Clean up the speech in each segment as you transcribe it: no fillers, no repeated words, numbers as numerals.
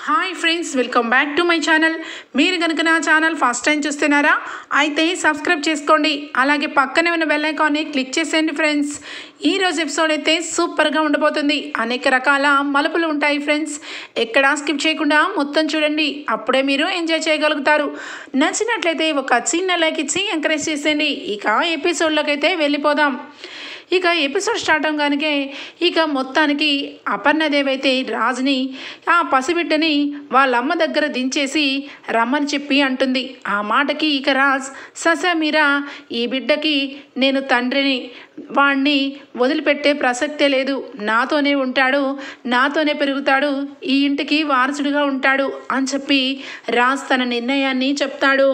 Hi friends, welcome back to my channel. మీరు కనుక నా ఛానల్ ఫస్ట్ టైం చూస్తున్నారా అయితే సబ్స్క్రైబ్ చేసుకోండి. అలాగే పక్కనే ఉన్న బెల్ ఐకాన్ని క్లిక్ చేసేయండి ఫ్రెండ్స్. ఈరోజు ఎపిసోడ్ అయితే సూపర్గా ఉండబోతుంది. అనేక రకాల మలుపులు ఉంటాయి ఫ్రెండ్స్. ఎక్కడా స్కిప్ చేయకుండా మొత్తం చూడండి, అప్పుడే మీరు ఎంజాయ్ చేయగలుగుతారు. నచ్చినట్లయితే ఒక చిన్న లైక్ ఇచ్చి ఎంకరేజ్ చేసేయండి. ఇక ఎపిసోడ్లోకి అయితే వెళ్ళిపోదాం. ఇక ఎపిసోడ్ స్టార్ట్ అవగానే మొత్తానికి అపర్ణదేవి అయితే రాజుని ఆ పసిబిడ్డని వాళ్ళమ్మ దగ్గర దించేసి రమ్మని చెప్పి అంటుంది. ఆ మాటకి రాజ్, ససమీరా, ఈ బిడ్డకి నేను తండ్రిని, వాణ్ణి వదిలిపెట్టే ప్రసక్తే లేదు, నాతోనే ఉంటాడు, నాతోనే పెరుగుతాడు, ఈ ఇంటికి వారసుడిగా ఉంటాడు అని చెప్పి రాజ్ తన నిర్ణయాన్ని చెప్తాడు.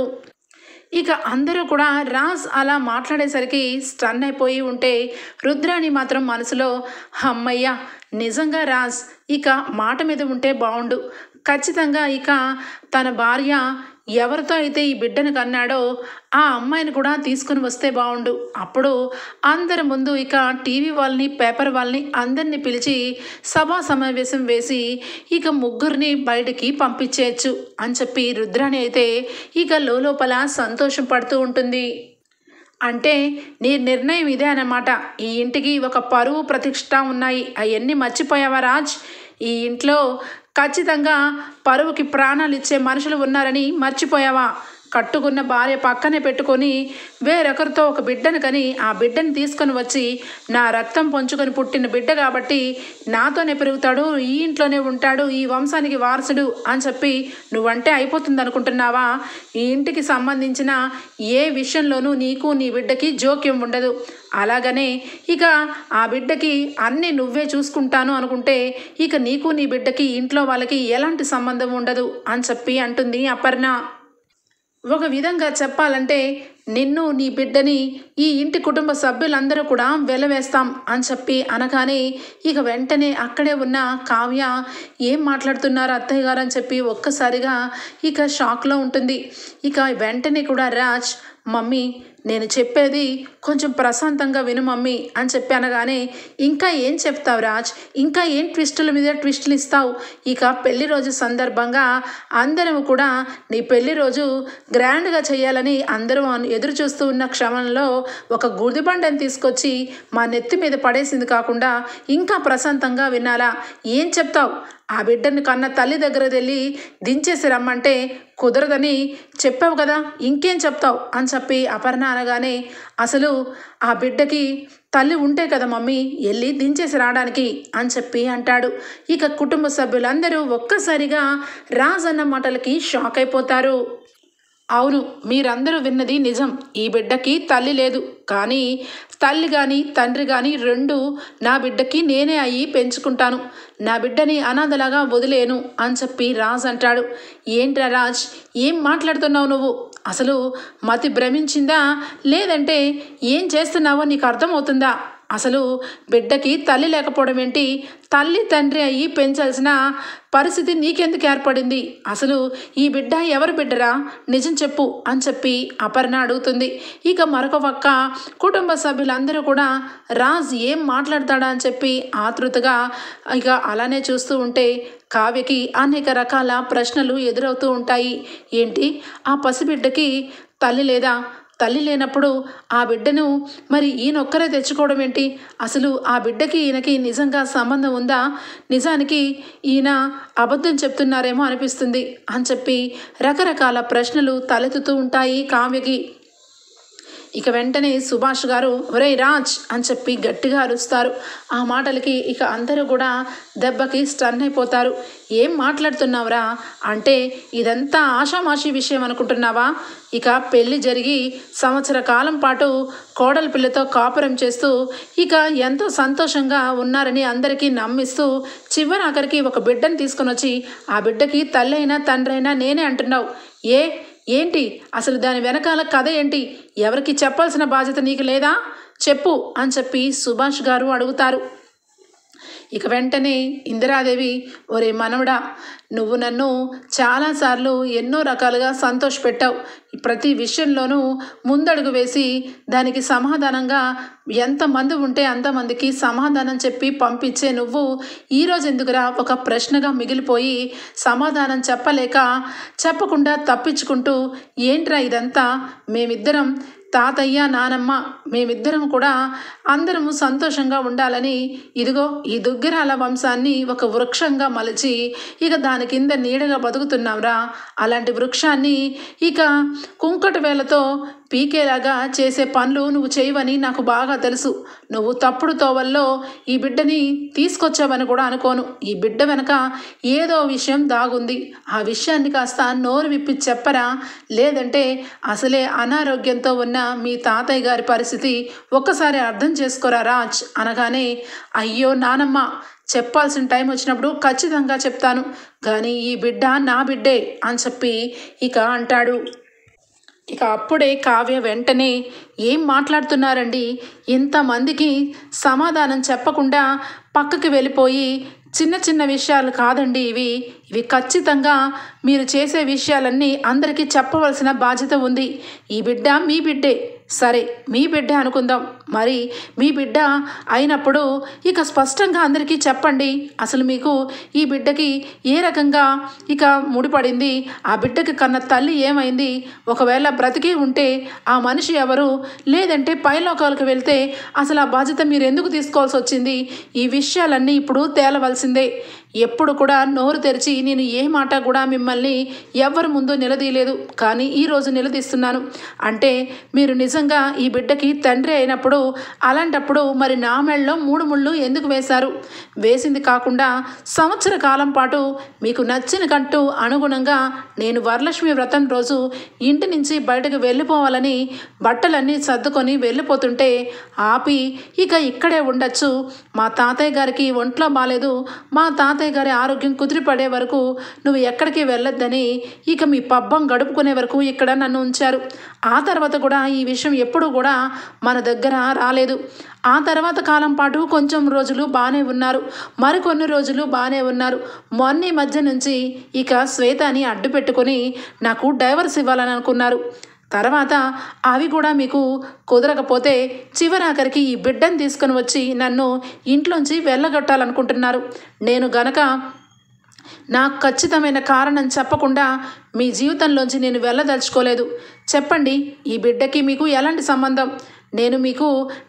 అందరూ కూడా రాజ్ అలా మాట్లాడేసరికి స్టన్ అయిపోయి ఉంటే రుద్రాణి మాత్రం మనసులో అమ్మయ్య, నిజంగా రాజ్ మాట మీద ఉంటే బాగుండు, ఖచ్చితంగా తన భార్య ఎవరితో అయితే ఈ బిడ్డను కన్నాడో ఆ అమ్మాయిని కూడా తీసుకుని వస్తే బాగుండు. అప్పుడు అందరి ముందు టీవీ వాళ్ళని, పేపర్ వాళ్ళని అందరినీ పిలిచి సభా సమావేశం వేసి ముగ్గురిని బయటికి పంపించేయచ్చు అని చెప్పి రుద్రాణి అయితే లోపల సంతోషం పడుతూ ఉంటుంది. అంటే నీ నిర్ణయం ఇదే అన్నమాట. ఈ ఇంటికి ఒక పరువు ప్రతిష్ట ఉన్నాయి, అవన్నీ మర్చిపోయావా రాజ్? ఈ ఇంట్లో ఖచ్చితంగా పరువుకి ప్రాణాలు ఇచ్చే మనుషులు ఉన్నారని మర్చిపోయావా? కట్టుకున్న భార్య పక్కనే పెట్టుకొని వేరొకరితో ఒక బిడ్డను కని ఆ బిడ్డను తీసుకొని వచ్చి నా రక్తం పంచుకొని పుట్టిన బిడ్డ కాబట్టి నాతోనే పెరుగుతాడు, ఈ ఇంట్లోనే ఉంటాడు, ఈ వంశానికి వారసుడు అని చెప్పి నువ్వంటే అయిపోతుంది అనుకుంటున్నావా? ఈ ఇంటికి సంబంధించిన ఏ విషయంలోనూ నీకు నీ బిడ్డకి జోక్యం ఉండదు. అలాగనే ఆ బిడ్డకి అన్నీ నువ్వే చూసుకుంటాను అనుకుంటే నీకు నీ బిడ్డకి ఇంట్లో వాళ్ళకి ఎలాంటి సంబంధం ఉండదు అని చెప్పి అంటుంది అపర్ణ. ఒక విధంగా చెప్పాలంటే నిన్ను, నీ బిడ్డని ఈ ఇంటి కుటుంబ సభ్యులందరూ కూడా వెలవేస్తాం అని చెప్పి అనగానే వెంటనే అక్కడే ఉన్న కావ్య ఏం మాట్లాడుతున్నారు అత్తయ్య గారు అని చెప్పి ఒక్కసారిగా షాక్లో ఉంటుంది. వెంటనే కూడా రాజ్, మమ్మీ నేను చెప్పేది కొంచెం ప్రశాంతంగా విను మమ్మీ అని చెప్పి అనగానే ఇంకా ఏం చెప్తావు రాజ్, ఇంకా ఏం ట్విస్టుల మీద ట్విస్టులు ఇస్తావు? పెళ్లి రోజు సందర్భంగా అందరం కూడా నీ పెళ్లి రోజు గ్రాండ్గా చేయాలని అందరూ ఎదురు చూస్తూ ఉన్న క్షమంలో ఒక గుదిబండని తీసుకొచ్చి మా నెత్తి మీద పడేసింది కాకుండా ఇంకా ప్రశాంతంగా వినాలా? ఏం చెప్తావు? ఆ బిడ్డని కన్న తల్లి దగ్గర వెళ్ళి దించేసి రమ్మంటే కుదరదని చెప్పావు కదా, ఇంకేం చెప్తావు అని చెప్పి అపర్ణ అనగానే అసలు ఆ బిడ్డకి తల్లి ఉంటే కదా మమ్మీ వెళ్ళి దించేసి రావడానికి అని చెప్పి అంటాడు. కుటుంబ సభ్యులందరూ ఒక్కసారిగా రాజ్ అన్న మాటలకి షాక్ అయిపోతారు. అవును, మీరందరూ విన్నది నిజం. ఈ బిడ్డకి తల్లి లేదు, కానీ తల్లి కానీ తండ్రి కానీ రెండు నా బిడ్డకి నేనే అయ్యి పెంచుకుంటాను, నా బిడ్డని అనాథలాగా వదిలేను అని చెప్పి రాజ్ అంటాడు. ఏంట్రా రాజ్, ఏం మాట్లాడుతున్నావు నువ్వు? అసలు మతి భ్రమించిందా లేదంటే ఏం చేస్తున్నావో నీకు అర్థమవుతుందా? అసలు బిడ్డకి తల్లి లేకపోవడం ఏంటి? తల్లి తండ్రి అయ్యి పెంచాల్సిన పరిస్థితి నీకెందుకు ఏర్పడింది? అసలు ఈ బిడ్డ ఎవరు బిడ్డరా, నిజం చెప్పు అని చెప్పి అపర్ణ అడుగుతుంది. మరొక పక్క కుటుంబ సభ్యులందరూ కూడా రాజ్ ఏం మాట్లాడతాడా అని చెప్పి ఆతృతగా అలానే చూస్తూ ఉంటే కావ్యకి అనేక రకాల ప్రశ్నలు ఎదురవుతూ ఉంటాయి. ఏంటి, ఆ పసిబిడ్డకి తల్లి లేదా? తల్లి లేనప్పుడు ఆ బిడ్డను మరి ఈయనొక్కరే తెచ్చుకోవడం ఏంటి? అసలు ఆ బిడ్డకి ఈయనకి నిజంగా సంబంధం ఉందా? నిజానికి ఈయన అబద్ధం చెప్తున్నారేమో అనిపిస్తుంది అని చెప్పి రకరకాల ప్రశ్నలు తలెత్తుతూ ఉంటాయి కావ్యకి. వెంటనే సుభాష్ గారు ఒరేయ్ రాజ్ అని చెప్పి గట్టిగా అరుస్తారు. ఆ మాటలకి అందరూ కూడా దెబ్బకి స్టన్ అయిపోతారు. ఏం మాట్లాడుతున్నావురా? అంటే ఇదంతా ఆషామాషి విషయం అనుకుంటున్నావా? పెళ్లి జరిగి సంవత్సర కాలం పాటు కోడలి పిల్లతో కాపురం చేస్తూ ఎంతో సంతోషంగా ఉన్నారని అందరికీ నమ్మిస్తూ చివరాఖరికి ఒక బిడ్డను తీసుకొని వచ్చి ఆ బిడ్డకి తల్లి అయినా తండ్రి అయినా నేనే అంటున్నావు. ఏంటి అసలు దాని వెనకాల కథ ఏంటి? ఎవరికి చెప్పాల్సిన బాధ్యత నీకు లేదా? చెప్పు అని చెప్పి సుభాష్ గారు అడుగుతారు. ఇక వెంటనే ఇందిరాదేవి, ఒరే మనవడా, నువ్వు నన్ను చాలాసార్లు ఎన్నో రకాలుగా సంతోషపెట్టావు. ప్రతి విషయంలోనూ ముందడుగు వేసి దానికి సమాధానంగా ఎంతమంది ఉంటే అంతమందికి సమాధానం చెప్పి పంపించే నువ్వు ఈరోజు ఎందుకురా ఒక ప్రశ్నగా మిగిలిపోయి సమాధానం చెప్పకుండా తప్పించుకుంటూ ఏంట్రా ఇదంతా? మేమిద్దరం, తాతయ్య నానమ్మ, మేమిద్దరం కూడా అందరము సంతోషంగా ఉండాలని ఇదిగో ఈ దుగ్గిరాల వంశాన్ని ఒక వృక్షంగా మలిచి ఇక దాని కింద నీడగా బతుకుతున్నాంరా. అలాంటి వృక్షాన్ని ఇక కుంకటి వేలతో పీకేలాగా చేసే పనులు నువ్వు చేయవని నాకు బాగా తెలుసు. నువ్వు తప్పుడు తోవల్లో ఈ బిడ్డని తీసుకొచ్చావని కూడా అనుకోను. ఈ బిడ్డ వెనక ఏదో విషయం దాగుంది. ఆ విషయాన్ని కాస్త నోరు విప్పి చెప్పరా, లేదంటే అసలే అనారోగ్యంతో ఉన్న మీ తాతయ్య గారి పరిస్థితి ఒక్కసారి అర్థం చేసుకోరా రాజ్ అనగానే, అయ్యో నానమ్మ, చెప్పాల్సిన టైం వచ్చినప్పుడు ఖచ్చితంగా చెప్తాను, కానీ ఈ బిడ్డ నా బిడ్డే అని చెప్పి ఇక అంటాడు. ఇక అప్పుడే కావ్య వెంటనే, ఏం మాట్లాడుతున్నారండి? ఇంతమందికి సమాధానం చెప్పకుండా పక్కకి వెళ్ళిపోయి చిన్న చిన్న విషయాలు కాదండి ఇవి ఖచ్చితంగా మీరు చేసే విషయాలన్నీ అందరికీ చెప్పవలసిన బాధ్యత ఉంది. ఈ బిడ్డ మీ బిడ్డే, సరే మీ బిడ్డే అనుకుందాం, మరి మీ బిడ్డ అయినప్పుడు ఇక స్పష్టంగా అందరికీ చెప్పండి. అసలు మీకు ఈ బిడ్డకి ఏ రకంగా ఇక ముడిపడింది? ఆ బిడ్డకి కన్న తల్లి ఏమైంది? ఒకవేళ బ్రతికి ఉంటే ఆ మనిషి ఎవరు? లేదంటే పైలోకాలకు వెళ్తే అసలు ఆ బాధ్యత మీరు ఎందుకు తీసుకోవాల్సి వచ్చింది? ఈ విషయాలన్నీ ఇప్పుడు తేలవలసిందే. ఎప్పుడు కూడా నోరు తెరిచి నేను ఏ మాట కూడా మిమ్మల్ని ఎవరి ముందు నిలదీయలేదు, కానీ ఈరోజు నిలదీస్తున్నాను. అంటే మీరు నిజంగా ఈ బిడ్డకి తండ్రి అయినప్పుడు అలాంటప్పుడు మరి నా మెళ్ళలో 3 ముళ్ళు ఎందుకు వేశారు? వేసింది కాకుండా సంవత్సర కాలం పాటు మీకు నచ్చిన కంటూ అనుగుణంగా నేను వరలక్ష్మి వ్రతం రోజు ఇంటి నుంచి బయటకు వెళ్ళిపోవాలని బట్టలన్నీ సర్దుకొని వెళ్ళిపోతుంటే ఆపి ఇక ఇక్కడే ఉండొచ్చు, మా తాతయ్య గారికి ఒంట్లో బాలేదు, మా తాతయ్య గారి ఆరోగ్యం కుదిరిపడే వరకు నువ్వు ఎక్కడికి వెళ్ళొద్దని ఇక మీ పబ్బం గడుపుకునే వరకు ఇక్కడ నన్ను ఉంచారు. ఆ తర్వాత కూడా ఈ విషయం ఎప్పుడు కూడా మన దగ్గర రాలేదు. ఆ తర్వాత కాలం పాటు కొంచెం రోజులు బాగానే ఉన్నారు, మరికొన్ని రోజులు బాగానే ఉన్నారు. మొన్న మధ్య నుంచి ఇక శ్వేతని అడ్డు పెట్టుకొని నాకు డైవర్స్ ఇవ్వాలని అనుకున్నారు. తర్వాత అవి కూడా మీకు కుదరకపోతే చివరాఖరికి ఈ బిడ్డను తీసుకొని వచ్చి నన్ను ఇంట్లోంచి వెళ్ళగొట్టాలనుకుంటున్నారు. నేను గనక నాకు ఖచ్చితమైన కారణం చెప్పకుండా మీ జీవితంలోంచి నేను వెళ్ళదలుచుకోలేదు. చెప్పండి, ఈ బిడ్డకి మీకు ఎలాంటి సంబంధం? నేను మీకు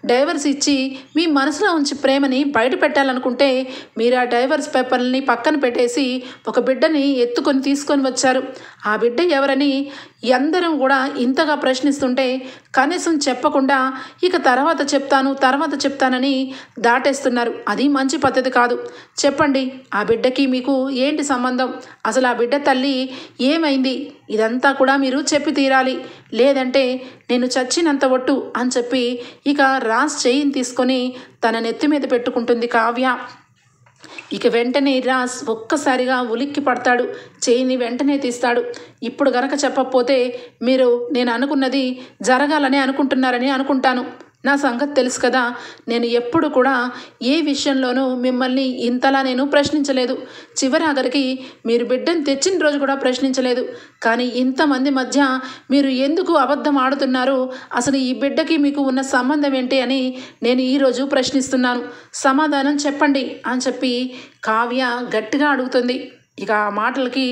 డైవర్స్ ఇచ్చి మీ మనసులో ఉంచి ప్రేమని బయట పెట్టాలనుకుంటే మీరు ఆ డైవర్స్ పేపర్లని పక్కన పెట్టేసి ఒక బిడ్డని ఎత్తుకొని తీసుకొని వచ్చారు. ఆ బిడ్డ ఎవరని అందరం కూడా ఇంతగా ప్రశ్నిస్తుంటే కనీసం చెప్పకుండా ఇక తర్వాత చెప్తానని దాటేస్తున్నారు. అది మంచి పద్ధతి కాదు. చెప్పండి, ఆ బిడ్డకి మీకు ఏంటి సంబంధం? అసలు ఆ బిడ్డ తల్లి ఏమైంది? ఇదంతా కూడా మీరు చెప్పి తీరాలి, లేదంటే నేను చచ్చినంత ఒట్టు అని చెప్పి ఇక రాజ్ చెయ్యిని తీసుకొని తన నెత్తి మీద పెట్టుకుంటుంది కావ్య. ఇక వెంటనే రాజ్ ఒక్కసారిగా ఉలిక్కి పడతాడు, చేయిని వెంటనే తీస్తాడు. ఇప్పుడు గనక చెప్పకపోతే మీరు నేను అనుకున్నది జరగాలని అనుకుంటున్నారని అనుకుంటాను. నా సంగతి తెలుసు కదా, నేను ఎప్పుడు కూడా ఏ విషయంలోనూ మిమ్మల్ని ఇంతలా నేను ప్రశ్నించలేదు. చివరాఖరికి మీరు బిడ్డను తెచ్చిన రోజు కూడా ప్రశ్నించలేదు. కానీ ఇంతమంది మధ్య మీరు ఎందుకు అబద్ధం ఆడుతున్నారు? అసలు ఈ బిడ్డకి మీకు ఉన్న సంబంధం ఏంటి అని నేను ఈరోజు ప్రశ్నిస్తున్నాను. సమాధానం చెప్పండి అని చెప్పి కావ్య గట్టిగా అడుగుతుంది. ఇక ఆ మాటలకి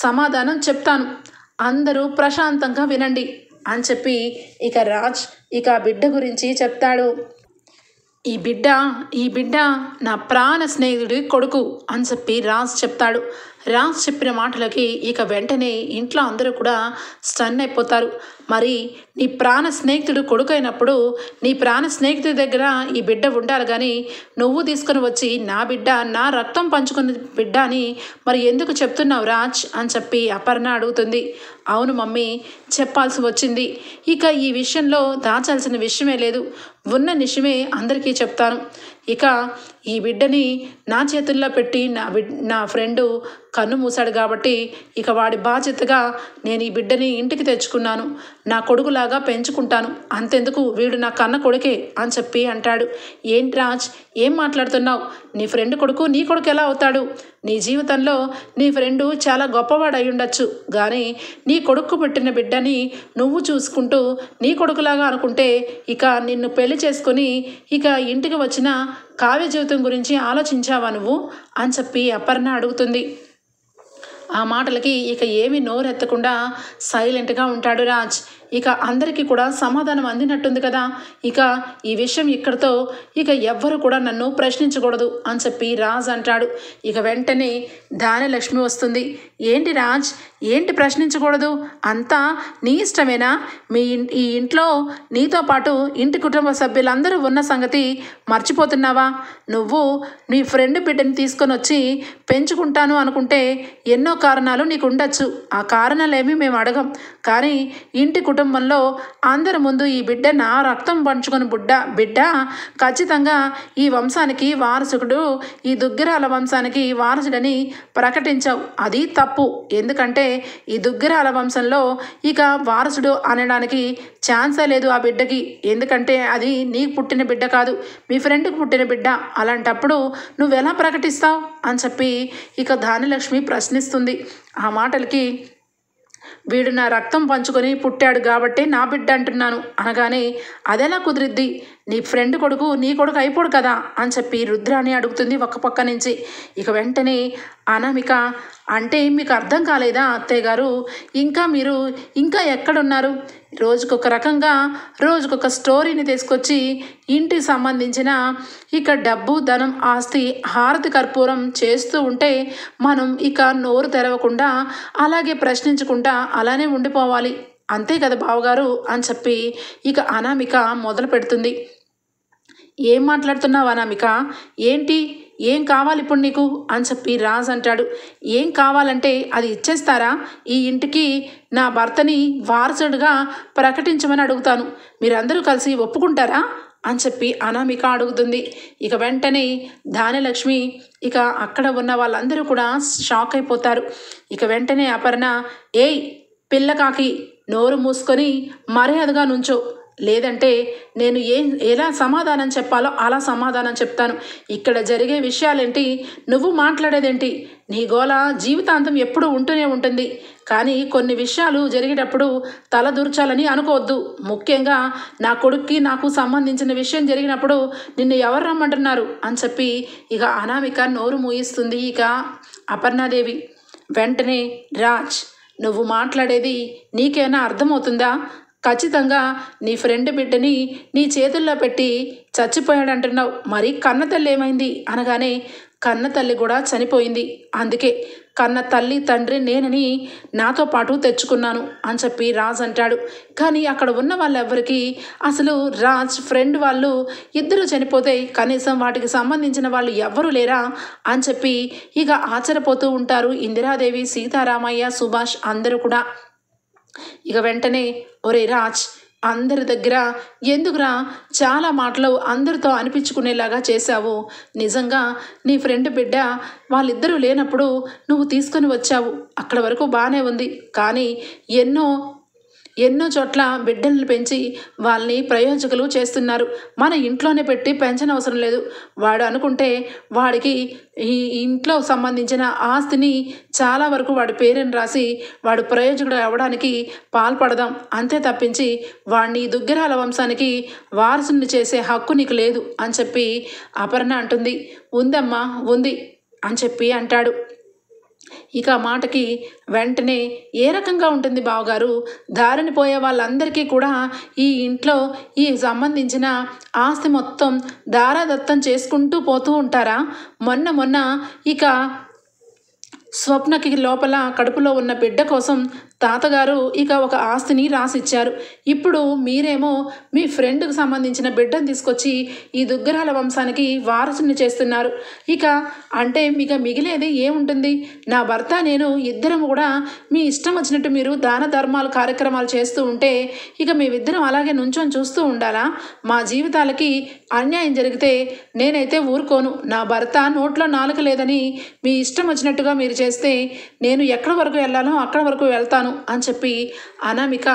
సమాధానం చెప్తాను, అందరూ ప్రశాంతంగా వినండి అని చెప్పి ఇక రాజ్ ఇక బిడ్డ గురించి చెప్తాడు. ఈ బిడ్డ నా ప్రాణ స్నేహితుడి కొడుకు అని చెప్పి రాజ్ చెప్తాడు. రాజ్ చెప్పిన మాటలకి ఇక వెంటనే ఇంట్లో అందరూ కూడా స్టన్ అయిపోతారు. మరి నీ ప్రాణ స్నేహితుడు కొడుకైనప్పుడు నీ ప్రాణ స్నేహితుడి దగ్గర ఈ బిడ్డ ఉండాలి, కానీ నువ్వు తీసుకుని వచ్చి నా బిడ్డ, నా రక్తం పంచుకున్న బిడ్డ అని మరి ఎందుకు చెప్తున్నావు రాజ్ అని చెప్పి అపర్ణ అడుగుతుంది. అవును మమ్మీ, చెప్పాల్సి వచ్చింది. ఇక ఈ విషయంలో దాచాల్సిన విషయమే లేదు, ఉన్న నిజమే అందరికీ చెప్తాను. ఇక ఈ బిడ్డని నా చేతుల్లో పెట్టి నా ఫ్రెండు కన్ను మూశాడు కాబట్టి ఇక వాడి బాధ్యతగా నేను ఈ బిడ్డని ఇంటికి తెచ్చుకున్నాను, నా కొడుకులాగా పెంచుకుంటాను, అంతెందుకు వీడు నా కన్న కొడుకే అని చెప్పి అంటాడు. ఏంటి రాజ్, ఏం మాట్లాడుతున్నావు? నీ ఫ్రెండ్ కొడుకు నీ కొడుకు ఎలా అవుతాడు? నీ జీవితంలో నీ ఫ్రెండు చాలా గొప్పవాడు అయి ఉండొచ్చు, కానీ నీ కొడుకు పుట్టిన బిడ్డని నువ్వు చూసుకుంటూ నీ కొడుకులాగా అనుకుంటే ఇక నిన్ను పెళ్లి చేసుకొని ఇక ఇంటికి వచ్చిన కావ్య జీవితం గురించి ఆలోచించావా నువ్వు అని చెప్పి అపర్ణ అడుగుతుంది. ఆ మాటలకి ఇక ఏమీ నోరెత్తకుండా సైలెంట్గా ఉంటాడు రాజ్. ఇక అందరికీ కూడా సమాధానం అందినట్టుంది కదా, ఇక ఈ విషయం ఇక్కడితో ఇక ఎవ్వరు కూడా నన్ను ప్రశ్నించకూడదు అని చెప్పి రాజ్ అంటాడు. ఇక వెంటనే ధాన్యలక్ష్మి వస్తుంది. ఏంటి రాజ్, ఏంటి ప్రశ్నించకూడదు? అంతా నీ ఇష్టమేనా? ఈ ఇంట్లో నీతో పాటు ఇంటి కుటుంబ సభ్యులందరూ ఉన్న సంగతి మర్చిపోతున్నావా? నువ్వు నీ ఫ్రెండ్ బిడ్డని తీసుకొని వచ్చి పెంచుకుంటాను అనుకుంటే ఎన్నో కారణాలు నీకు ఉండొచ్చు, ఆ కారణాలేమీ మేము అడగం, కానీ ఇంటి కుటుంబంలో అందరి ముందు ఈ బిడ్డ నా రక్తం పంచుకొని బిడ్డ ఖచ్చితంగా ఈ వంశానికి వారసుడు, ఈ దుగ్గిరాల వంశానికి వారసుడని ప్రకటించావు. అది తప్పు. ఎందుకంటే ఈ దుగ్గిరాల వంశంలో ఇక వారసుడు అనడానికి ఛాన్సే లేదు ఆ బిడ్డకి. ఎందుకంటే అది నీకు పుట్టిన బిడ్డ కాదు, మీ ఫ్రెండ్కి పుట్టిన బిడ్డ. అలాంటప్పుడు నువ్వెలా ప్రకటిస్తావు అని చెప్పి ఇక ధాన్యలక్ష్మి ప్రశ్నిస్తుంది. ఆ మాటలకి వీడు నా రక్తం పంచుకొని పుట్టాడు కాబట్టి నా బిడ్డ అంటున్నాను అనగానే అదెలా కుదిరిద్ది? నీ ఫ్రెండ్ కొడుకు నీ కొడుకు అయిపోడు కదా అని చెప్పి రుద్రాని అడుగుతుంది ఒక పక్క నుంచి. ఇక వెంటనే అనామిక, అంటే మీకు అర్థం కాలేదా అత్తయ్య గారు? మీరు ఇంకా ఎక్కడున్నారు? రోజుకొక రకంగా రోజుకొక స్టోరీని తీసుకొచ్చి ఇంటికి సంబంధించిన ఇక డబ్బు, ధనం, ఆస్తి, హారతి కర్పూరం చేస్తూ ఉంటే మనం ఇక నోరు తెరవకుండా అలాగే ప్రశ్నించకుండా అలానే ఉండిపోవాలి, అంతే కదా బావగారు అని చెప్పి ఇక అనామిక మొదలు పెడుతుంది. ఏం మాట్లాడుతున్నావు అనామిక? ఏంటి, ఏం కావాలి ఇప్పుడు నీకు అని చెప్పి రాజ్ అంటాడు. ఏం కావాలంటే అది ఇచ్చేస్తారా? ఈ ఇంటికి నా భర్తని వారసుడిగా ప్రకటించమని అడుగుతాను, మీరందరూ కలిసి ఒప్పుకుంటారా అని చెప్పి అనామిక అడుగుతుంది. ఇక వెంటనే ధాన్యలక్ష్మి ఇక అక్కడ ఉన్న వాళ్ళందరూ కూడా షాక్ అయిపోతారు. ఇక వెంటనే అపర్ణ, ఏయ్ పిల్లకాకి, నోరు మూసుకొని మర్యాదగా నుంచో, లేదంటే నేను ఎలా సమాధానం చెప్పాలో అలా సమాధానం చెప్తాను. ఇక్కడ జరిగే విషయాలేంటి, నువ్వు మాట్లాడేదేంటి? నీ గోల జీవితాంతం ఎప్పుడూ ఉంటూనే ఉంటుంది, కానీ కొన్ని విషయాలు జరిగేటప్పుడు తల దూర్చాలని అనుకోవద్దు. ముఖ్యంగా నా కొడుక్కి నాకు సంబంధించిన విషయం జరిగినప్పుడు నిన్ను ఎవరు రమ్మంటున్నారు అని చెప్పి ఇక అనామిక నోరు మూయిస్తుంది ఇక అపర్ణాదేవి. వెంటనే రాజ్, నువ్వు మాట్లాడేది నీకేమైనా అర్థమవుతుందా? ఖచ్చితంగా నీ ఫ్రెండ్ బిడ్డని నీ చేతుల్లో పెట్టి చచ్చిపోయాడంటున్నావు, మరి కన్న తల్లి ఏమైంది అనగానే కన్న తల్లి కూడా చనిపోయింది, అందుకే కన్న తల్లి తండ్రి నేనని నాతో పాటు తెచ్చుకున్నాను అని చెప్పి రాజ్ అంటాడు. కానీ అక్కడ ఉన్న వాళ్ళెవ్వరికి అసలు రాజ్ ఫ్రెండ్ వాళ్ళు ఇద్దరు చనిపోతే కనీసం వాటికి సంబంధించిన వాళ్ళు ఎవ్వరూ లేరా అని చెప్పి ఇక ఆశ్చర్యపోతూ ఉంటారు ఇందిరాదేవి, సీతారామయ్య, సుభాష్ అందరూ కూడా. ఇక వెంటనే, ఒరే రాజ్, అందరి దగ్గర ఎందుకురా చాలా మాటలు అందరితో అనిపించుకునేలాగా చేశావు? నిజంగా నీ ఫ్రెండ్ బిడ్డ వాళ్ళిద్దరూ లేనప్పుడు నువ్వు తీసుకొని వచ్చావు, అక్కడ వరకు బాగానే ఉంది, కానీ ఎన్నో చోట్ల బిడ్డలను పెంచి వాళ్ళని ప్రయోజకులు చేస్తున్నారు. మన ఇంట్లోనే పెట్టి పెంచనవసరం లేదు. వాడు అనుకుంటే వాడికి ఈ ఇంట్లో సంబంధించిన ఆస్తిని చాలా వరకు వాడి పేరుని రాసి వాడు ప్రయోజకుడు అవ్వడానికి పాల్పడదాం, అంతే తప్పించి వాడిని దుగ్గిరాల వంశానికి వారసుని చేసే హక్కు నీకు లేదు అని చెప్పి అపర్ణ అంటుంది. ఉందమ్మా, ఉంది అని చెప్పి అంటాడు. ఇక మాటకి వెంటనే ఏ రకంగా ఉంటుంది బావగారు? దారిని పోయే వాళ్ళందరికీ కూడా ఈ ఇంట్లో ఈ సంబంధించిన ఆస్తి మొత్తం దారాదత్తం చేసుకుంటూ పోతూ ఉంటారా? మొన్న ఇక స్వప్నకి లోపల కడుపులో ఉన్న బిడ్డ కోసం తాతగారు ఇక ఒక ఆస్తిని రాసిచ్చారు. ఇప్పుడు మీరేమో మీ ఫ్రెండ్కి సంబంధించిన బిడ్డను తీసుకొచ్చి ఈ దుగ్గరాల వంశానికి వారసుని చేస్తున్నారు. ఇక అంటే మీకు మిగిలేది ఏముంటుంది? నా భర్త నేను ఇద్దరం కూడా మీ ఇష్టం వచ్చినట్టు మీరు దాన ధర్మాలు కార్యక్రమాలు చేస్తూ ఉంటే ఇక మేమిద్దరం అలాగే నుంచొని చూస్తూ ఉండాలా? మా జీవితాలకి అన్యాయం జరిగితే నేనైతే ఊరుకోను. నా భర్త నోట్లో నాలుక లేదని మీ ఇష్టం వచ్చినట్టుగా మీరు చేస్తే నేను ఎక్కడి వరకు వెళ్ళాలో అక్కడి వరకు వెళ్తాను అని చెప్పి అనామిక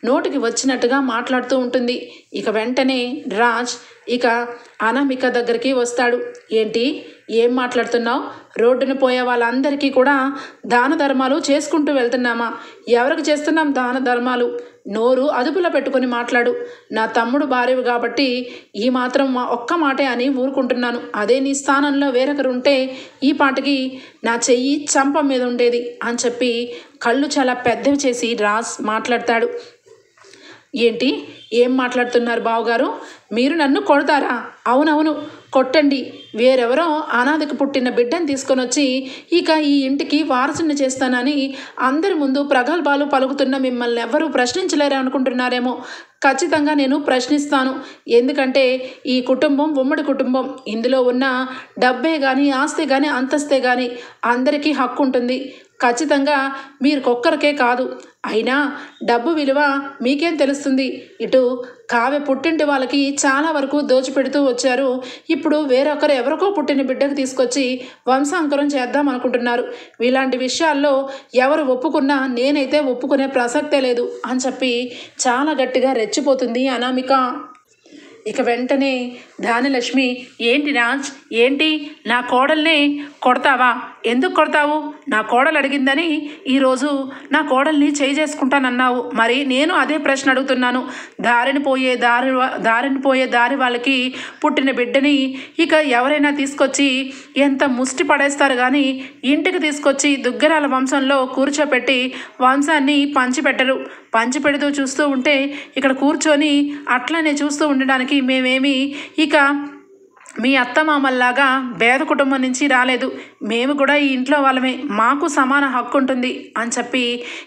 నోటికి వచ్చినట్టుగా మాట్లాడుతూ ఉంటుంది. ఇక వెంటనే రాజ్ ఇక అనామిక దగ్గరికి వస్తాడు. ఏంటి, ఏం మాట్లాడుతున్నావు? రోడ్డును పోయే వాళ్ళందరికీ కూడా దాన ధర్మాలు చేసుకుంటూ వెళ్తున్నామా? ఎవరికి చేస్తున్నాం దాన ధర్మాలు? నోరు అదుపులో పెట్టుకొని మాట్లాడు. నా తమ్ముడు భార్యవి కాబట్టి ఈ మాత్రం ఒక్క మాటే అని ఊరుకుంటున్నాను. అదే నీ స్థానంలో వేరొకరు ఉంటే ఈ పాటికి నా చెయ్యి చంప మీద ఉండేది అని చెప్పి కళ్ళు చాలా పెద్దవి చేసి రాజ్ మాట్లాడతాడు. ఏంటి, ఏం మాట్లాడుతున్నారు బావగారు? మీరు నన్ను కొడతారా? అవునవును, కొట్టండి. వేరెవరో అనాథకు పుట్టిన బిడ్డను తీసుకొని వచ్చి ఇక ఈ ఇంటికి వారసుని చేస్తానని అందరి ముందు ప్రగల్భాలు పలుకుతున్న మిమ్మల్ని ఎవ్వరూ ప్రశ్నించలేరు అనుకుంటున్నారేమో. ఖచ్చితంగా నేను ప్రశ్నిస్తాను. ఎందుకంటే ఈ కుటుంబం ఉమ్మడి కుటుంబం. ఇందులో ఉన్న డబ్బే కానీ ఆస్తి కానీ అంతస్తే కానీ అందరికీ హక్కు ఉంటుంది. ఖచ్చితంగా మీరుకొక్కరికే కాదు. అయినా డబ్బు విలువ మీకేం తెలుస్తుంది? ఇటు కావ్య పుట్టింటి వాళ్ళకి చాలా వరకు దోచిపెడుతూ వచ్చారు. ఇప్పుడు వేరొకరు ఎవరికో పుట్టిన బిడ్డకు తీసుకొచ్చి వంశాంకరం చేద్దాం అనుకుంటున్నారు. ఇలాంటి విషయాల్లో ఎవరు ఒప్పుకున్నా నేనైతే ఒప్పుకునే ప్రసక్తే లేదు అని చెప్పి చాలా గట్టిగా రెచ్చిపోతుంది అనామిక. ఇక వెంటనే ధాన్యలక్ష్మి, ఏంటి రాజ్, ఏంటి నా కోడల్నే కొడతావా? ఎందుకు కొడతావు? నా కోడలు అడిగిందని ఈరోజు నా కోడల్ని చేసుకుంటానన్నావు. మరి నేను అదే ప్రశ్న అడుగుతున్నాను. దారిని పోయే దారి వాళ్ళకి పుట్టిన బిడ్డని ఇక ఎవరైనా తీసుకొచ్చి ఎంత ముష్టి పడేస్తారు కానీ ఇంటికి తీసుకొచ్చి దుగ్గరాల వంశంలో కూర్చోపెట్టి వంశాన్ని పంచిపెట్టరు. పంచిపెడుతూ చూస్తూ ఉంటే ఇక్కడ కూర్చొని అట్లనే చూస్తూ ఉండడానికి మేమేమి ఇక మీ అత్తమామల్లాగా పేద కుటుంబం నుంచి రాలేదు. మేము కూడా ఈ ఇంట్లో వాళ్ళమే, మాకు సమాన హక్కు ఉంటుంది అని చెప్పి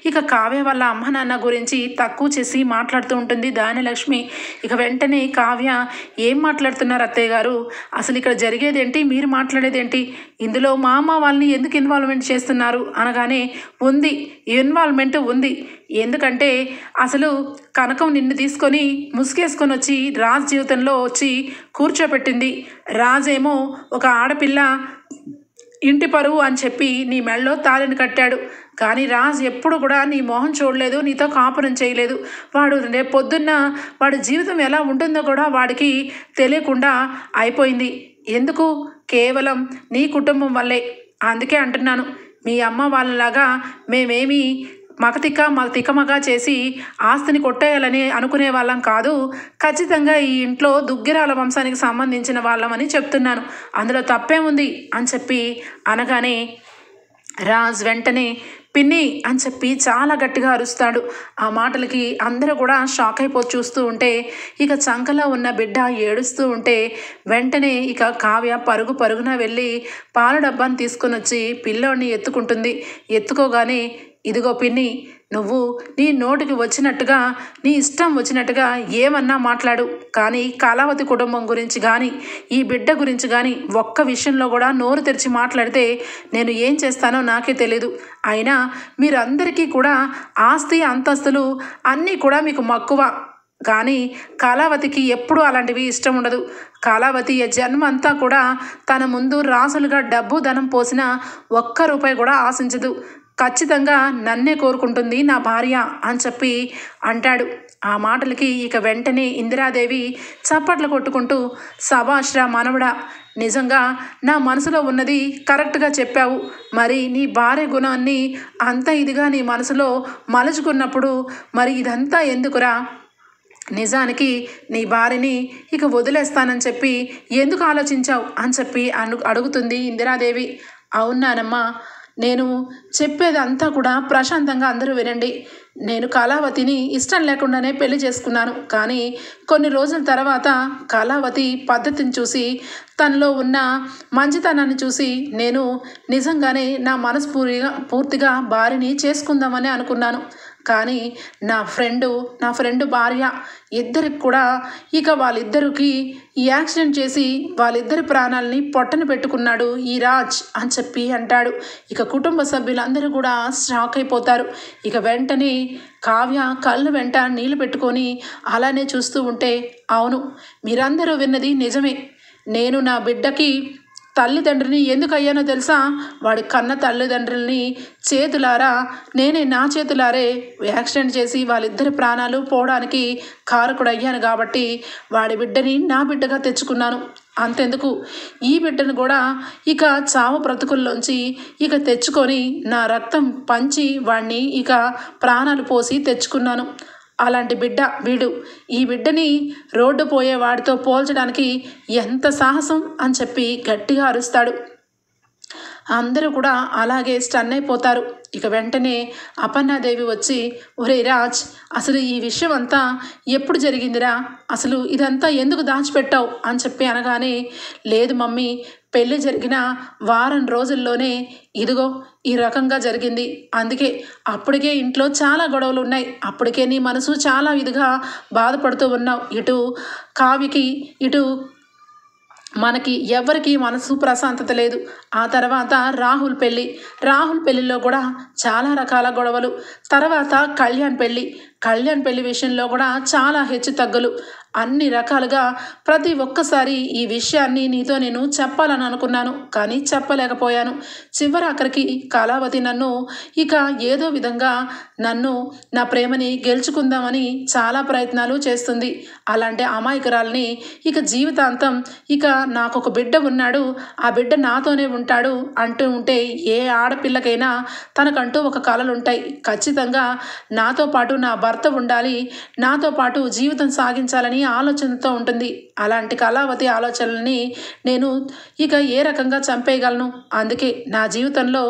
ఇక కావ్య వాళ్ళ అమ్మ నాన్న గురించి తక్కువ చేసి మాట్లాడుతూ ఉంటుంది ధాన్యలక్ష్మి. ఇక వెంటనే కావ్య, ఏం మాట్లాడుతున్నారు అత్తయ్య గారు? అసలు ఇక్కడ జరిగేదేంటి, మీరు మాట్లాడేదేంటి? ఇందులో మా అమ్మ వాళ్ళని ఎందుకు ఇన్వాల్వ్మెంట్ చేస్తున్నారు అనగానే, ఉంది, ఇన్వాల్వ్మెంట్ ఉంది. ఎందుకంటే అసలు కనకం నిన్ను తీసుకొని ముసుగేసుకొని వచ్చి రాజ్ జీవితంలో వచ్చి కూర్చోపెట్టింది. రాజేమో ఒక ఆడపిల్ల ఇంటి పరువు అని చెప్పి నీ మెళ్ళలో తాళిని కట్టాడు. కానీ రాజ్ ఎప్పుడు కూడా నీ మొహం చూడలేదు, నీతో కాపురం చేయలేదు. వాడు రేపు పొద్దున్న వాడి జీవితం ఎలా ఉంటుందో కూడా వాడికి తెలియకుండా అయిపోయింది. ఎందుకు? కేవలం నీ కుటుంబం వల్లే. అందుకే అంటున్నాను, మీ అమ్మ వాళ్ళలాగా మేమేమి తికమగా చేసి ఆస్తిని కొట్టేయాలని అనుకునే వాళ్ళం కాదు. ఖచ్చితంగా ఈ ఇంట్లో దుగ్గిరాల వంశానికి సంబంధించిన వాళ్ళమని చెప్తున్నాను. అందులో తప్పేముంది అని చెప్పి అనగానే రాజ్ వెంటనే పిన్ని అని చెప్పి చాలా గట్టిగా అరుస్తాడు. ఆ మాటలకి అందరూ కూడా షాక్ అయిపోయి చూస్తూ ఉంటే ఇక చంకలో ఉన్న బిడ్డ ఏడుస్తూ ఉంటే వెంటనే ఇక కావ్య పరుగున వెళ్ళి పాల డబ్బాని తీసుకొని వచ్చి పిల్లోడిని ఎత్తుకుంటుంది. ఎత్తుకోగానే, ఇదిగో పిన్ని, నువ్వు నీ నోటికి వచ్చినట్టుగా నీ ఇష్టం వచ్చినట్టుగా ఏమన్నా మాట్లాడు, కానీ కళావతి కుటుంబం గురించి కానీ ఈ బిడ్డ గురించి కానీ ఒక్క విషయంలో కూడా నోరు తెరిచి మాట్లాడితే నేను ఏం చేస్తానో నాకే తెలీదు. అయినా మీరందరికీ కూడా ఆస్తి అంతస్తులు అన్నీ కూడా మీకు మక్కువ, కానీ కళావతికి ఎప్పుడూ అలాంటివి ఇష్టం ఉండదు. కళావతి జన్మ అంతా కూడా తన ముందు రాసులుగా డబ్బు ధనం పోసిన ఒక్క రూపాయి కూడా ఆశించదు. ఖచ్చితంగా నన్నే కోరుకుంటుంది నా భార్య అని చెప్పి అంటాడు. ఆ మాటలకి ఇక వెంటనే ఇందిరాదేవి చప్పట్లు కొట్టుకుంటూ, సభాశ్రా మనవడా, నిజంగా నా మనసులో ఉన్నది కరెక్ట్గా చెప్పావు. మరి నీ భార్య గుణాన్ని అంత ఇదిగా నీ మనసులో మలుచుకున్నప్పుడు మరి ఇదంతా ఎందుకురా? నిజానికి నీ భార్యని ఇక వదిలేస్తానని చెప్పి ఎందుకు ఆలోచించావు అని చెప్పి అడుగుతుంది ఇందిరాదేవి. అవునానమ్మా, నేను చెప్పేదంతా కూడా ప్రశాంతంగా అందరూ వినండి. నేను కళావతిని ఇష్టం లేకుండానే పెళ్లి చేసుకున్నాను. కానీ కొన్ని రోజుల తర్వాత కళావతి పద్ధతిని చూసి, తనలో ఉన్న మంచితనాన్ని చూసి నేను నిజంగానే నా పూర్తిగా భార్యని చేసుకుందామని అనుకున్నాను. కానీ నా ఫ్రెండు భార్య ఇద్దరికి కూడా ఇక వాళ్ళిద్దరికి ఈ యాక్సిడెంట్ చేసి వాళ్ళిద్దరి ప్రాణాలని పొట్టన పెట్టుకున్నాడు ఈ రాజ్ అని చెప్పి అంటాడు. ఇక కుటుంబ సభ్యులందరూ కూడా షాక్ అయిపోతారు. ఇక వెంటనే కావ్య కళ్ళు వెంట నీళ్లు పెట్టుకొని అలానే చూస్తూ ఉంటే, అవును, మీరందరూ విన్నది నిజమే. నేను నా బిడ్డకి తల్లిదండ్రిని ఎందుకు అయ్యానో తెలుసా? వాడి కన్న తల్లిదండ్రుల్ని నేనే నా చేతులారే యాక్సిడెంట్ చేసి వాళ్ళిద్దరి ప్రాణాలు పోవడానికి కారకుడు అయ్యాను. కాబట్టి వాడి బిడ్డని నా బిడ్డగా తెచ్చుకున్నాను. అంతెందుకు, ఈ బిడ్డను కూడా ఇక చావు బ్రతుకుల్లోంచి ఇక తెచ్చుకొని నా రక్తం పంచి వాడిని ఇక ప్రాణాలు పోసి తెచ్చుకున్నాను. అలాంటి బిడ్డ వీడు. ఈ బిడ్డని రోడ్డు పోయే వాడితో పోల్చడానికి ఎంత సాహసం అని చెప్పి గట్టిగా అరుస్తాడు. అందరూ కూడా అలాగే స్టన్ అయిపోతారు. ఇక వెంటనే అపర్ణాదేవి వచ్చి, ఒరే రాజ్, అసలు ఈ విషయం అంతా ఎప్పుడు జరిగిందిరా? అసలు ఇదంతా ఎందుకు దాచిపెట్టావు అని చెప్పి అనగానే, లేదు మమ్మీ, పెళ్ళి జరిగిన వారం రోజుల్లోనే ఇదిగో ఈ రకంగా జరిగింది. అందుకే అప్పటికే ఇంట్లో చాలా గొడవలు ఉన్నాయి. అప్పటికే నీ మనసు చాలా ఇదిగా బాధపడుతూ ఉన్నావు. ఇటు కావ్యకి, ఇటు మనకి ఎవరికి మనసు ప్రశాంతత లేదు. ఆ తర్వాత రాహుల్ పెళ్ళిలో కూడా చాలా రకాల గొడవలు. తర్వాత కళ్యాణ్ పెళ్ళి విషయంలో కూడా చాలా హెచ్చు తగ్గులు. అన్ని రకాలుగా ప్రతి ఒక్కసారి ఈ విషయాన్ని నీతో నేను చెప్పాలని అనుకున్నాను, కానీ చెప్పలేకపోయాను. చివరాఖరికి కళావతి నన్ను ఇక ఏదో విధంగా నా ప్రేమని గెలుచుకుందామని చాలా ప్రయత్నాలు చేస్తుంది. అలాంటి అమాయకురాల్ని ఇక జీవితాంతం ఇక నాకు ఒక బిడ్డ ఉన్నాడు, ఆ బిడ్డ నాతోనే ఉంటాడు అంటూ ఉంటే ఏ ఆడపిల్లకైనా తనకంటూ ఒక కలలు ఉంటాయి. ఖచ్చితంగా నాతో పాటు నా భర్త ఉండాలి, నాతో పాటు జీవితం సాగించాలని ఆలోచనతో ఉంటుంది. అలాంటి కళావతి ఆలోచనల్ని నేను ఇక ఏ రకంగా చంపేయగలను? అందుకే నా జీవితంలో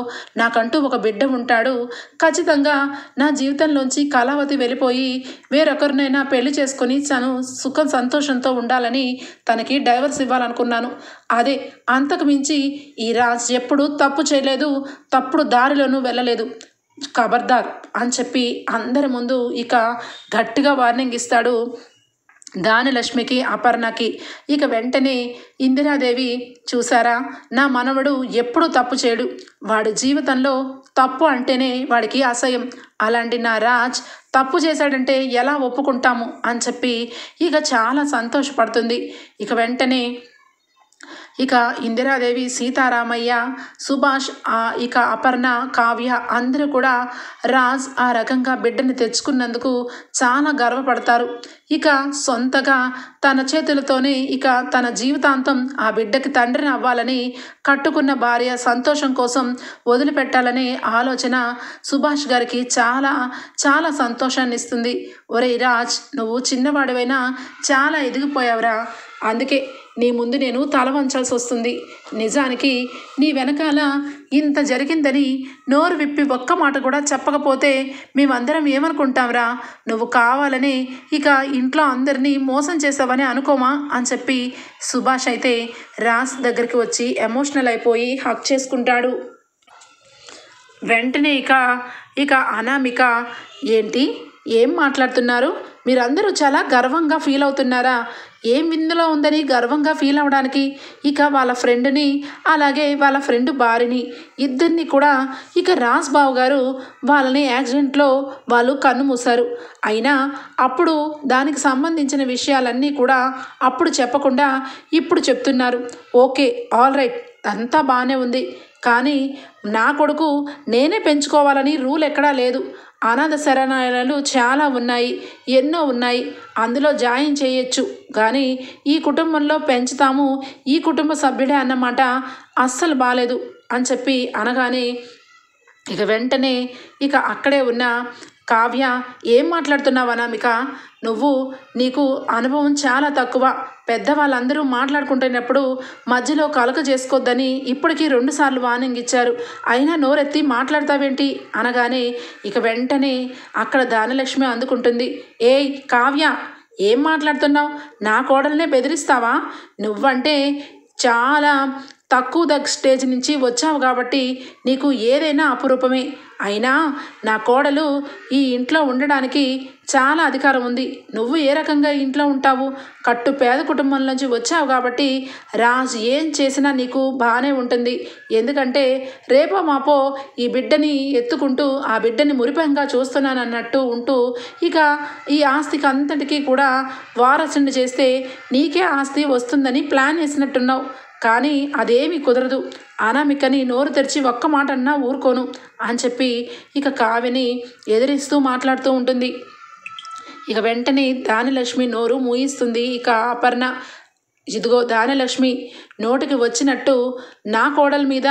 నాకంటూ ఒక బిడ్డ ఉంటాడు. ఖచ్చితంగా నా జీవితంలోంచి కళావతి వెళ్ళిపోయి వేరొకరినైనా పెళ్లి చేసుకొని తను సుఖం సంతోషంతో ఉండాలని తనకి డైవర్స్ ఇవ్వాలనుకున్నాను. అదే, అంతకు మించి ఈ రాజ్ ఎప్పుడు తప్పు చేయలేదు, తప్పుడు దారిలోనూ వెళ్ళలేదు. ఖబర్దార్ అని చెప్పి అందరి ముందు ఇక గట్టిగా వార్నింగ్ ఇస్తాడు దానిలక్ష్మికి, అపర్ణకి. ఇక వెంటనే ఇందిరాదేవి, చూసారా, నా మనవడు ఎప్పుడూ తప్పు చేయడు, వాడి జీవితంలో తప్పు అంటేనే వాడికి అసహ్యం. అలాంటి నా రాజ్ తప్పు చేశాడంటే ఎలా ఒప్పుకుంటాము అని చెప్పి ఇక చాలా సంతోషపడుతుంది. ఇక వెంటనే ఇక ఇందిరాదేవి, సీతారామయ్య, సుభాష్, ఇక అపర్ణ, కావ్య అందరూ కూడా రాజ్ ఆ రకంగా బిడ్డని తెచ్చుకున్నందుకు చాలా గర్వపడతారు. ఇక సొంతగా తన చేతులతోనే ఇక తన జీవితాంతం ఆ బిడ్డకి తండ్రిని అవ్వాలని కట్టుకున్న భార్య సంతోషం కోసం వదిలిపెట్టాలనే ఆలోచన సుభాష్ గారికి చాలా చాలా సంతోషాన్ని ఇస్తుంది. ఒరేయ్ రాజ్, నువ్వు చిన్నవాడివైనా చాలా ఎదిగిపోయావురా. అందుకే నీ ముందు నేను తల వంచాల్సి వస్తుంది. నిజానికి నీ వెనకాల ఇంత జరిగిందని నోరు విప్పి ఒక్క మాట కూడా చెప్పకపోతే మేమందరం ఏమనుకుంటాంరా? నువ్వు కావాలని ఇక ఇంట్లో అందరినీ మోసం చేసావని అనుకోమా అని చెప్పి సుభాష్ అయితే రాజ్ దగ్గరికి వచ్చి ఎమోషనల్ అయిపోయి హక్ చేసుకుంటాడు. వెంటనే ఇక అనామిక, ఏంటి, ఏం మాట్లాడుతున్నారు? మీరందరూ చాలా గర్వంగా ఫీల్ అవుతున్నారా? ఏం ఇందులో ఉందని గర్వంగా ఫీల్ అవ్వడానికి? ఇక వాళ్ళ ఫ్రెండ్ని, అలాగే వాళ్ళ ఫ్రెండ్ భార్యని, ఇద్దరిని కూడా ఇక రాజ్ బాబు గారు వాళ్ళని యాక్సిడెంట్లో వాళ్ళు కన్ను మూశారు. అయినా అప్పుడు దానికి సంబంధించిన విషయాలన్నీ కూడా అప్పుడు చెప్పకుండా ఇప్పుడు చెప్తున్నారు. ఓకే, ఆల్ రైట్, అంతా బాగానే ఉంది. కానీ నా కొడుకు నేనే పెంచుకోవాలని రూల్ ఎక్కడా లేదు. అనాథ శరణాలయాలు చాలా ఉన్నాయి, ఎన్నో ఉన్నాయి, అందులో జాయిన్ చేయొచ్చు. కానీ ఈ కుటుంబంలో పెంచుతాము, ఈ కుటుంబ సభ్యుడే అన్నమాట అస్సలు బాలేదు అని చెప్పి అనగానే ఇక వెంటనే ఇక అక్కడే ఉన్న కావ్య, ఏం మాట్లాడుతున్నావు అనామిక? నీకు అనుభవం చాలా తక్కువ. పెద్దవాళ్ళందరూ మాట్లాడుకుంటున్నప్పుడు మధ్యలో కలక చేసుకోవద్దని ఇప్పటికీ 2 సార్లు వార్నింగ్ ఇచ్చారు. అయినా నోరెత్తి మాట్లాడతావేంటి అనగానే ఇక వెంటనే అక్కడ ధాన్యలక్ష్మి అందుకుంటుంది. ఏయ్ కావ్య, ఏం మాట్లాడుతున్నావు? నా కోడల్నే బెదిరిస్తావా? నువ్వంటే చాలా తక్కువ స్టేజ్ నుంచి వచ్చావు కాబట్టి నీకు ఏదైనా అపురూపమే. అయినా నా కోడలు ఈ ఇంట్లో ఉండడానికి చాలా అధికారం ఉంది. నువ్వు ఏ రకంగా ఇంట్లో ఉంటావు? కట్టు పేద కుటుంబం నుంచి వచ్చావు కాబట్టి రాజు ఏం చేసినా నీకు బాగానే ఉంటుంది. ఎందుకంటే రేపో మాపో ఈ బిడ్డని ఎత్తుకుంటూ ఆ బిడ్డని మురిపంగా చూస్తున్నానన్నట్టు ఉంటూ ఇక ఈ ఆస్తికి అంతటికీ కూడా వారసుని చేస్తే నీకే ఆస్తి వస్తుందని ప్లాన్ వేసినట్టున్నావు. కానీ అదేమీ కుదరదు. అనామికని నోరు తెరిచి ఒక్క మాట అన్నా ఊరుకోను అని చెప్పి ఇక కావ్యని ఎదిరిస్తూ మాట్లాడుతూ ఉంటుంది. ఇక వెంటనే ధాన్యలక్ష్మి నోరు మూయిస్తుంది. ఇక అపర్ణ, ఇదిగో ధాన్యలక్ష్మి, నోటికి వచ్చినట్టు నా కోడల మీద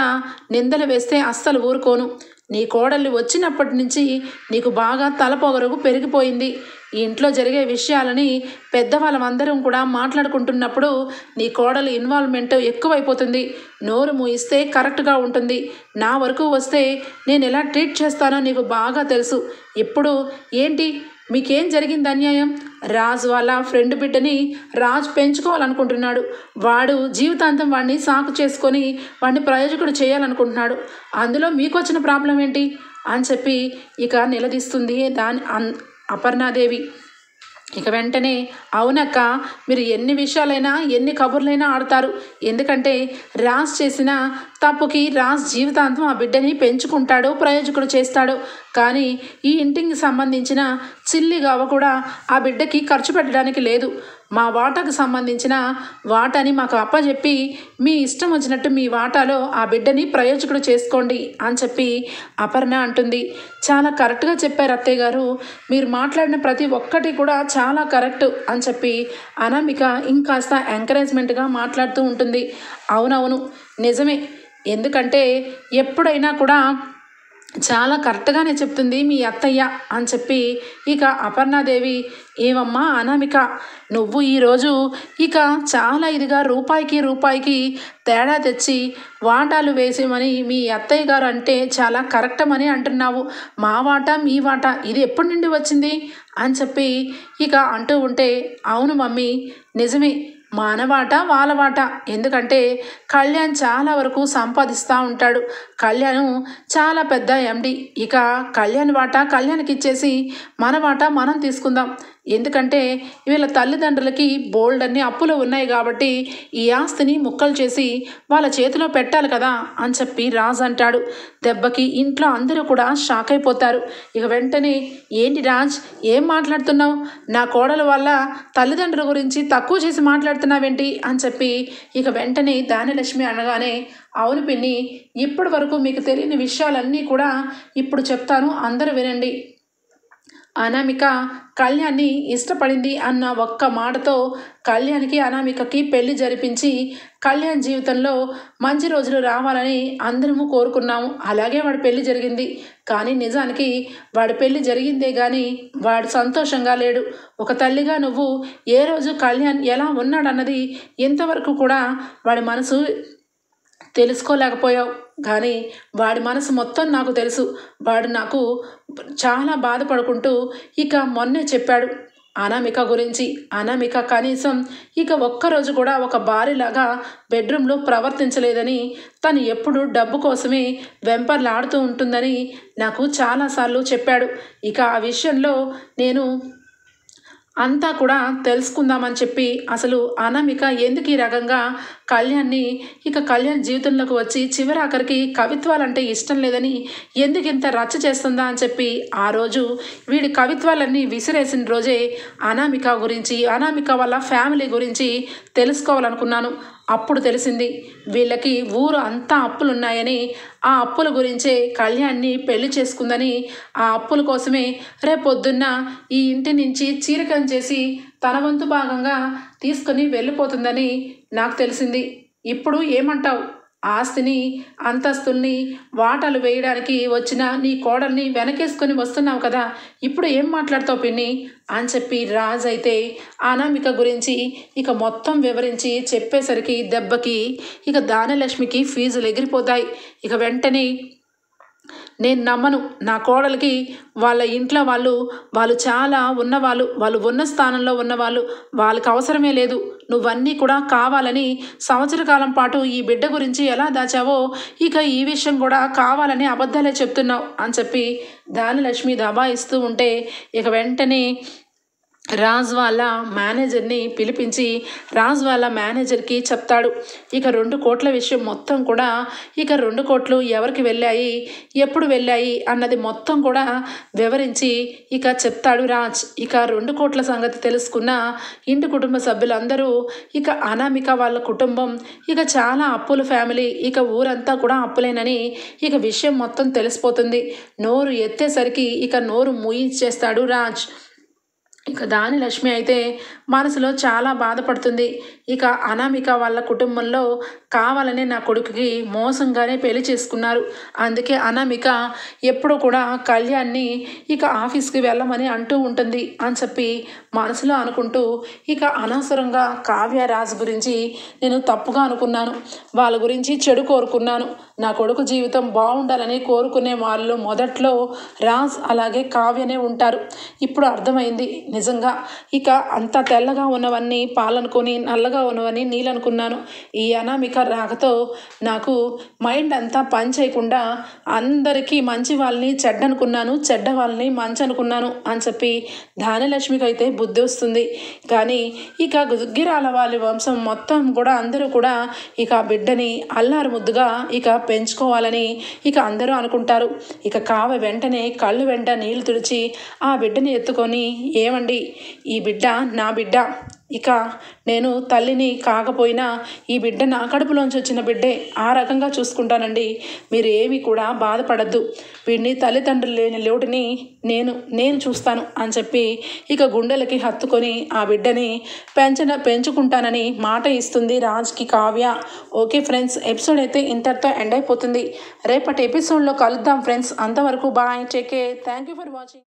నిందలు వేస్తే అస్సలు ఊరుకోను. నీ కోడలు వచ్చినప్పటి నుంచి నీకు బాగా తలపొగరుగు పెరిగిపోయింది. ఈ ఇంట్లో జరిగే విషయాలని పెద్దవాళ్ళందరం కూడా మాట్లాడుకుంటున్నప్పుడు నీ కోడలు ఇన్వాల్వ్మెంట్ ఎక్కువైపోతుంది. నోరు మూయిస్తే కరెక్ట్గా ఉంటుంది. నా వరకు వస్తే నేను ఎలా ట్రీట్ చేస్తానో నీకు బాగా తెలుసు. ఇప్పుడు ఏంటి, మీకేం జరిగింది అన్యాయం? రాజు వాళ్ళ ఫ్రెండ్ బిడ్డని రాజు పెంచుకోవాలనుకుంటున్నాడు. వాడు జీవితాంతం వాడిని సాకు చేసుకొని వాడిని ప్రయోజకుడు చేయాలనుకుంటున్నాడు. అందులో మీకు వచ్చిన ప్రాబ్లం ఏంటి అని చెప్పి ఇక నిలదీస్తుంది అపర్ణాదేవి. ఇక వెంటనే, అవునక్క, మీరు ఎన్ని విషయాలైనా ఎన్ని కబుర్లైనా ఆడతారు. ఎందుకంటే రాజ్ చేసిన తప్పుకి రాజ్ జీవితాంతం ఆ బిడ్డని పెంచుకుంటాడు, ప్రయోజకుడు చేస్తాడు. కానీ ఈ ఇంటికి సంబంధించిన చిల్లిగావ కూడా ఆ బిడ్డకి ఖర్చు పెట్టడానికి లేదు. మా వాటాకు సంబంధించిన వాటాని మాకు అప్పచెప్పి మీ ఇష్టం వచ్చినట్టు మీ వాటాలో ఆ బిడ్డని ప్రయోజకుడు చేసుకోండి అని చెప్పి అపర్ణ అంటుంది. చాలా కరెక్ట్గా చెప్పారు అత్తయ్య గారు, మీరు మాట్లాడిన ప్రతి ఒక్కటి కూడా చాలా కరెక్ట్ అని చెప్పి అనామిక ఇంకాస్త ఎంకరేజ్మెంట్గా మాట్లాడుతూ ఉంటుంది. అవునవును, నిజమే. ఎందుకంటే ఎప్పుడైనా కూడా చాలా కరెక్ట్గానే చెప్తుంది మీ అత్తయ్య అని చెప్పి ఇక అపర్ణాదేవి, ఏమమ్మా అనామిక, నువ్వు ఈరోజు ఇక చాలా ఇదిగా రూపాయికి తేడా తెచ్చి వాటాలు వేసేమని మీ అత్తయ్య గారు అంటే చాలా కరెక్టమని అంటున్నావు. మా వాటా మీ వాటా ఇది ఎప్పటి నుండి వచ్చింది అని చెప్పి ఇక అంటూ ఉంటే, అవును మమ్మీ, నిజమే, మానవాట వాళ్ళవాట. ఎందుకంటే కళ్యాణ్ చాలా వరకు సంపాదిస్తూ ఉంటాడు. కళ్యాణ్ చాలా పెద్ద ఎండి. ఇక కళ్యాణ్ వాటా కళ్యాణ్కి ఇచ్చేసి మన వాటా మనం తీసుకుందాం. ఎందుకంటే వీళ్ళ తల్లిదండ్రులకి బోల్డ్ అన్ని అప్పులు ఉన్నాయి కాబట్టి ఈ ఆస్తిని ముక్కలు చేసి వాళ్ళ చేతిలో పెట్టాలి కదా అని చెప్పి రాజ్ అంటాడు. దెబ్బకి ఇంట్లో అందరూ కూడా షాక్ అయిపోతారు. ఇక వెంటనే, ఏంటి రాజ్, ఏం మాట్లాడుతున్నావు? నా కోడల వల్ల తల్లిదండ్రుల గురించి తక్కువ చేసి మాట్లాడుతున్నావేంటి అని చెప్పి ఇక వెంటనే ధాన్యలక్ష్మి అనగానే, అవును పిన్ని, ఇప్పటి వరకు మీకు తెలియని విషయాలన్నీ కూడా ఇప్పుడు చెప్తాను, అందరూ వినండి. అనామిక కళ్యాణ్ని ఇష్టపడింది అన్న ఒక్క మాటతో కళ్యాణ్కి అనామికకి పెళ్లి జరిపించి కళ్యాణ్ జీవితంలో మంచి రోజులు రావాలని అందరము కోరుకున్నాము. అలాగే వాడి పెళ్లి జరిగింది. కానీ నిజానికి వాడి పెళ్లి జరిగిందే కానీ వాడు సంతోషంగా లేడు. ఒక తల్లిగా నువ్వు ఏ రోజు కళ్యాణ్ ఎలా ఉన్నాడన్నది ఇంతవరకు కూడా వాడి మనసు తెలుసుకోలేకపోయావు. కానీ వాడి మనసు మొత్తం నాకు తెలుసు. వాడు నాకు చాలా బాధపడుకుంటూ ఇక మొన్నే చెప్పాడు అనామిక గురించి. అనామిక కనీసం ఇక ఒక్కరోజు కూడా ఒక భార్యలాగా బెడ్రూమ్లో ప్రవర్తించలేదని, తను ఎప్పుడు డబ్బు కోసమే వెంపర్లాడుతూ ఉంటుందని నాకు చాలాసార్లు చెప్పాడు. ఇక ఆ విషయంలో నేను అంతా కూడా తెలుసుకుందామని చెప్పి అసలు అనామిక ఎందుకు ఈ రకంగా కళ్యాణ్ని ఇక కళ్యాణ్ జీవితంలోకి వచ్చి చివరాఖరికి కవిత్వాలంటే ఇష్టం లేదని ఎందుకు ఇంత రచ్చ చేస్తుందా అని చెప్పి ఆ రోజు వీడి కవిత్వాలన్నీ విసిరేసిన రోజే అనామిక గురించి, అనామిక వాళ్ళ ఫ్యామిలీ గురించి తెలుసుకోవాలనుకున్నాను. అప్పుడు తెలిసింది వీళ్ళకి ఊరు అంతా అప్పులున్నాయని, ఆ అప్పుల గురించే కళ్యాణ్ని పెళ్లి చేసుకుందని, ఆ అప్పుల కోసమే రేపొద్దున్న ఈ ఇంటి నుంచి చీరకం చేసి తన వంతు భాగంగా తీసుకుని వెళ్ళిపోతుందని నాకు తెలిసింది. ఇప్పుడు ఏమంటావు? ఆస్తిని అంతస్తుల్ని వాటాలు వేయడానికి వచ్చిన నీ కోడల్ని వెనకేసుకొని వస్తున్నావు కదా, ఇప్పుడు ఏం మాట్లాడతావు పిన్ని అని చెప్పి రాజ్ అయితే అనామిక గురించి ఇక మొత్తం వివరించి చెప్పేసరికి దెబ్బకి ఇక దానలక్ష్మికి ఫీజులు ఎగిరిపోతాయి. ఇక వెంటనే నేను నమ్మను, నా కోడలికి వాళ్ళ ఇంట్లో వాళ్ళు చాలా ఉన్నవాళ్ళు, వాళ్ళు ఉన్న స్థానంలో ఉన్నవాళ్ళు, వాళ్ళకి అవసరమే లేదు. నువ్వన్నీ కూడా కావాలని సంవత్సర కాలం పాటు ఈ బిడ్డ గురించి ఎలా దాచావో ఇక ఈ విషయం కూడా కావాలని అబద్ధాలే చెప్తున్నావు అని చెప్పి దానలక్ష్మి దబాయిస్తూ ఉంటే ఇక వెంటనే రాజ్ వాళ్ళ మేనేజర్ని పిలిపించి రాజ్ వాళ్ళ మేనేజర్కి చెప్తాడు. ఇక 2 కోట్ల విషయం మొత్తం కూడా ఇక 2 కోట్లు ఎవరికి వెళ్ళాయి, ఎప్పుడు వెళ్ళాయి అన్నది మొత్తం కూడా వివరించి ఇక చెప్తాడు రాజ్. ఇక 2 కోట్ల సంగతి తెలుసుకున్న ఇంటి కుటుంబ సభ్యులందరూ ఇక అనామిక వాళ్ళ కుటుంబం ఇక చాలా అప్పుల ఫ్యామిలీ, ఇక ఊరంతా కూడా అప్పులేనని ఇక విషయం మొత్తం తెలిసిపోతుంది. నోరు ఎత్తేసరికి ఇక నోరు మూయించేస్తాడు రాజ్. ఇక దానలక్ష్మి అయితే మనసులో చాలా బాధపడుతుంది. ఇక అనామిక వాళ్ళ కుటుంబంలో కావాలనే నా కొడుకుకి మోసంగానే పెళ్లి చేసుకున్నారు, అందుకే అనామిక ఎప్పుడు కూడా కళ్యాణ్ని ఇక ఆఫీస్కి వెళ్ళమని అంటూ ఉంటుంది అని చెప్పి మనసులో అనుకుంటూ ఇక అనవసరంగా కావ్య రాజ్ గురించి నేను తప్పుగా అనుకున్నాను, వాళ్ళ గురించి చెడు కోరుకున్నాను. నా కొడుకు జీవితం బాగుండాలని కోరుకునే వాళ్ళు మొదట్లో రాజ్ అలాగే కావ్యనే ఉంటారు. ఇప్పుడు అర్థమైంది నిజంగా. ఇక అంత తెల్లగా ఉన్నవన్నీ పాలనుకొని నల్లగా ఉన్నవన్నీ నీళ్ళనుకున్నాను. ఈ అనామిక రాకతో నాకు మైండ్ అంతా పని చేయకుండా అందరికీ మంచి వాళ్ళని చెడ్డనుకున్నాను, చెడ్డ వాళ్ళని మంచి అనుకున్నాను అని చెప్పి ధాన్యలక్ష్మికి అయితే బుద్ధి వస్తుంది. కానీ ఇక దుగ్గిరాల వాళ్ళ వంశం మొత్తం కూడా అందరూ కూడా ఇక బిడ్డని అల్లారు ముద్దుగా ఇక పెంచుకోవాలని ఇక అందరూ అనుకుంటారు. ఇక కావ్య వెంటనే కళ్ళు వెంట నీళ్లు తుడిచి ఆ బిడ్డని ఎత్తుకొని, ఏమండి ఈ బిడ్డ నా బిడ్డ, ఇక నేను తల్లిని కాకపోయినా ఈ బిడ్డ నా కడుపులోంచి వచ్చిన బిడ్డే, ఆ రకంగా చూసుకుంటానండి, మీరు ఏమీ కూడా బాధపడద్దు, వీడిని తల్లిదండ్రులు లేని లోటుని నేను చూస్తాను అని చెప్పి ఇక గుండెలకి హత్తుకొని ఆ బిడ్డని పెంచుకుంటానని మాట ఇస్తుంది రాజ్కి కావ్య. ఓకే ఫ్రెండ్స్, ఎపిసోడ్ అయితే ఇంతటితో ఎండ్ అయిపోతుంది. రేపటి ఎపిసోడ్లో కలుద్దాం ఫ్రెండ్స్. అంతవరకు bye, take care, thank you for watching.